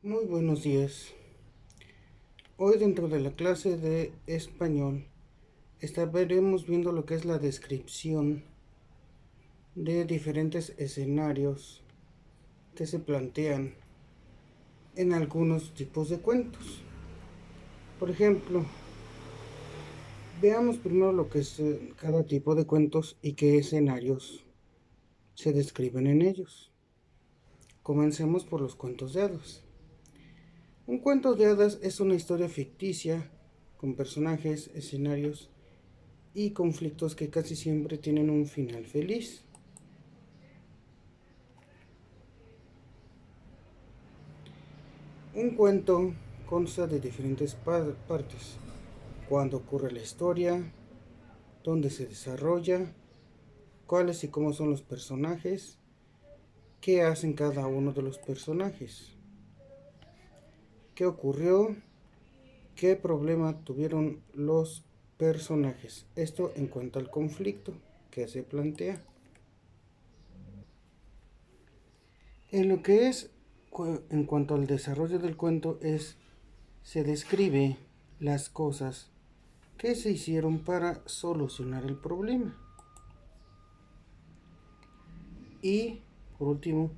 Muy buenos días. Hoy dentro de la clase de español estaremos viendo lo que es la descripción de diferentes escenarios que se plantean en algunos tipos de cuentos. Por ejemplo, veamos primero lo que es cada tipo de cuentos y qué escenarios se describen en ellos. Comencemos por los cuentos de hadas. Un cuento de hadas es una historia ficticia con personajes, escenarios y conflictos que casi siempre tienen un final feliz. Un cuento consta de diferentes partes: cuándo ocurre la historia, dónde se desarrolla, cuáles y cómo son los personajes, qué hacen cada uno de los personajes, qué ocurrió, qué problema tuvieron los personajes. Esto en cuanto al conflicto que se plantea. En lo que es en cuanto al desarrollo del cuento se describe las cosas que se hicieron para solucionar el problema. Y por último,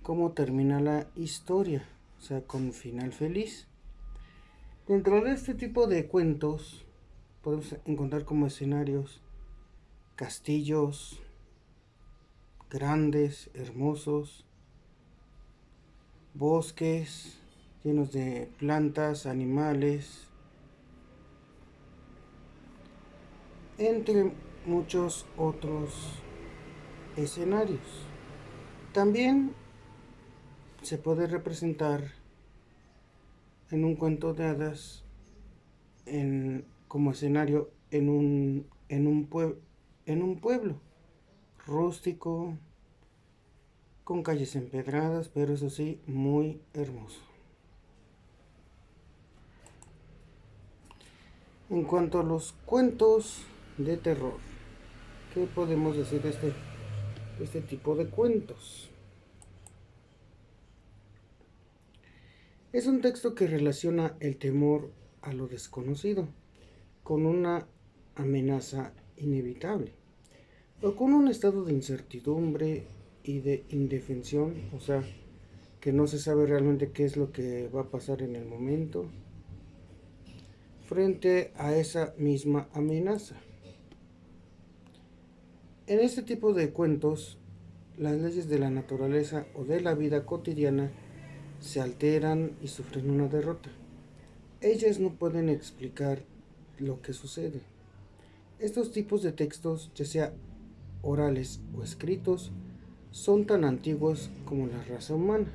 cómo termina la historia, o sea, con final feliz. Dentro de este tipo de cuentos podemos encontrar como escenarios castillos grandes, hermosos, bosques llenos de plantas, animales, entre muchos otros escenarios. También se puede representar en un cuento de hadas como escenario en un pueblo rústico, con calles empedradas, pero eso sí, muy hermoso. En cuanto a los cuentos de terror, ¿qué podemos decir de este tipo de cuentos? Es un texto que relaciona el temor a lo desconocido con una amenaza inevitable, o con un estado de incertidumbre y de indefensión, o sea, que no se sabe realmente qué es lo que va a pasar en el momento frente a esa misma amenaza. En este tipo de cuentos, las leyes de la naturaleza o de la vida cotidiana se alteran y sufren una derrota. Ellas no pueden explicar lo que sucede. Estos tipos de textos, ya sea orales o escritos, son tan antiguos como la raza humana,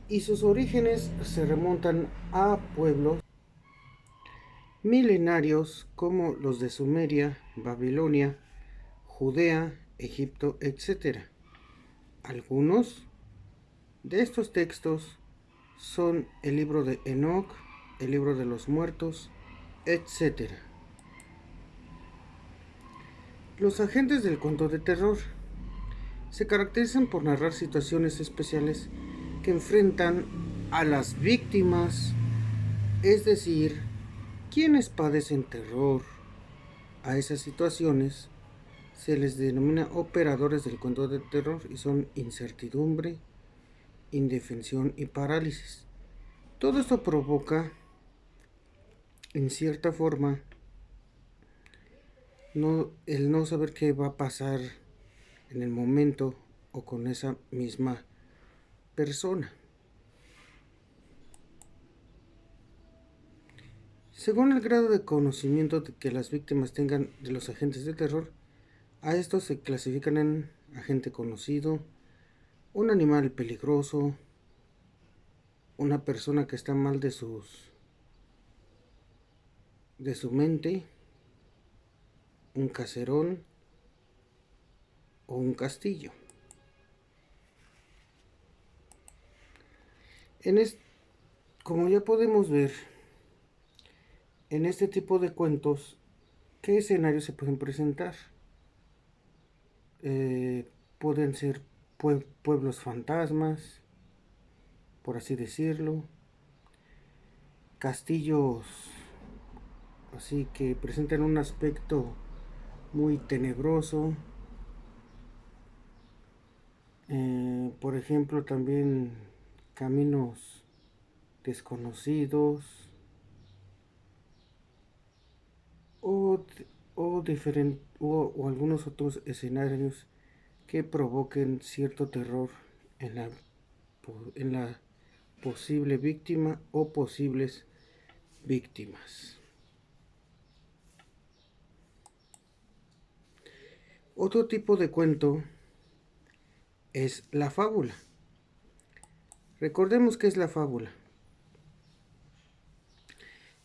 y sus orígenes se remontan a pueblos milenarios como los de Sumeria, Babilonia, Judea, Egipto, etc. Algunos de estos textos son el libro de Enoch, el libro de los muertos, etc. Los agentes del cuento de terror se caracterizan por narrar situaciones especiales que enfrentan a las víctimas, es decir, quienes padecen terror. A esas situaciones se les denomina operadores del cuento de terror y son incertidumbre, indefensión y parálisis. Todo esto provoca, en cierta forma, el no saber qué va a pasar en el momento o con esa misma persona. Según el grado de conocimiento que las víctimas tengan de los agentes de terror, a estos se clasifican en agente conocido, un animal peligroso, una persona que está mal de su mente, un caserón o un castillo. Como ya podemos ver, en este tipo de cuentos, ¿qué escenarios se pueden presentar? Pueden ser pueblos fantasmas, por así decirlo, castillos así que presentan un aspecto muy tenebroso. Por ejemplo, también caminos desconocidos o, o algunos otros escenarios que provoquen cierto terror en en la posible víctima o posibles víctimas. Otro tipo de cuento es la fábula. Recordemos que es la fábula.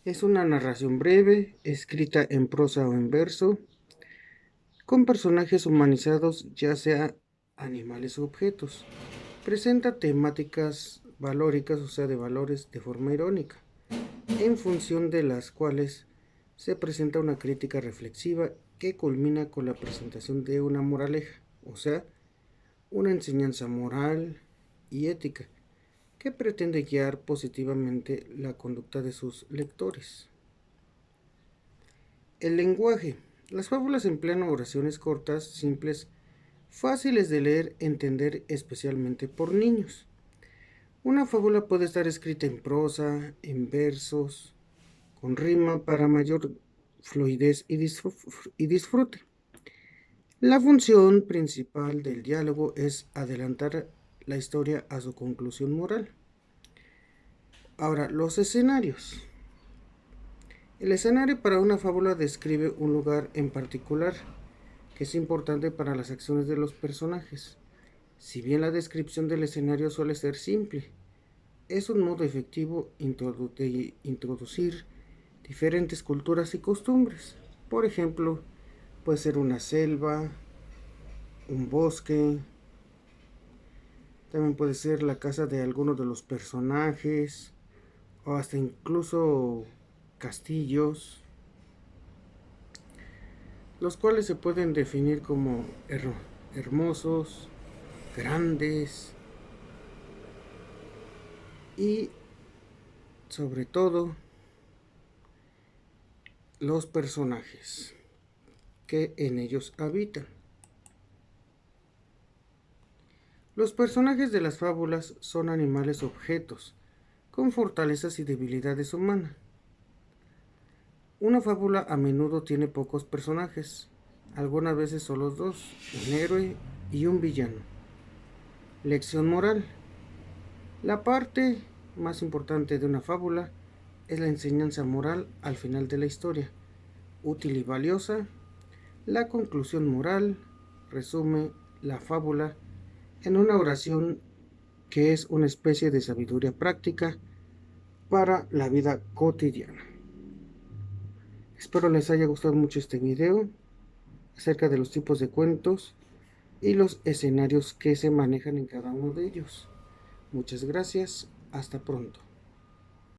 Es una narración breve, escrita en prosa o en verso, con personajes humanizados, ya sea animales o objetos. Presenta temáticas valóricas, o sea, de valores de forma irónica, en función de las cuales se presenta una crítica reflexiva que culmina con la presentación de una moraleja, o sea, una enseñanza moral y ética que pretende guiar positivamente la conducta de sus lectores. El lenguaje. Las fábulas emplean oraciones cortas, simples, fáciles de leer, entender, especialmente por niños. Una fábula puede estar escrita en prosa, en versos, con rima para mayor fluidez y disfrute. La función principal del diálogo es adelantar la historia a su conclusión moral. Ahora, los escenarios. El escenario para una fábula describe un lugar en particular que es importante para las acciones de los personajes. Si bien la descripción del escenario suele ser simple, es un modo efectivo de introducir diferentes culturas y costumbres. Por ejemplo, puede ser una selva, un bosque, también puede ser la casa de alguno de los personajes, o hasta incluso castillos, los cuales se pueden definir como hermosos, grandes y sobre todo los personajes que en ellos habitan. Los personajes de las fábulas son animales objetos, con fortalezas y debilidades humanas. Una fábula a menudo tiene pocos personajes, algunas veces solo dos, un héroe y un villano. Lección moral. La parte más importante de una fábula es la enseñanza moral al final de la historia, útil y valiosa. La conclusión moral resume la fábula en una oración que es una especie de sabiduría práctica para la vida cotidiana. Espero les haya gustado mucho este video acerca de los tipos de cuentos y los escenarios que se manejan en cada uno de ellos. Muchas gracias, hasta pronto.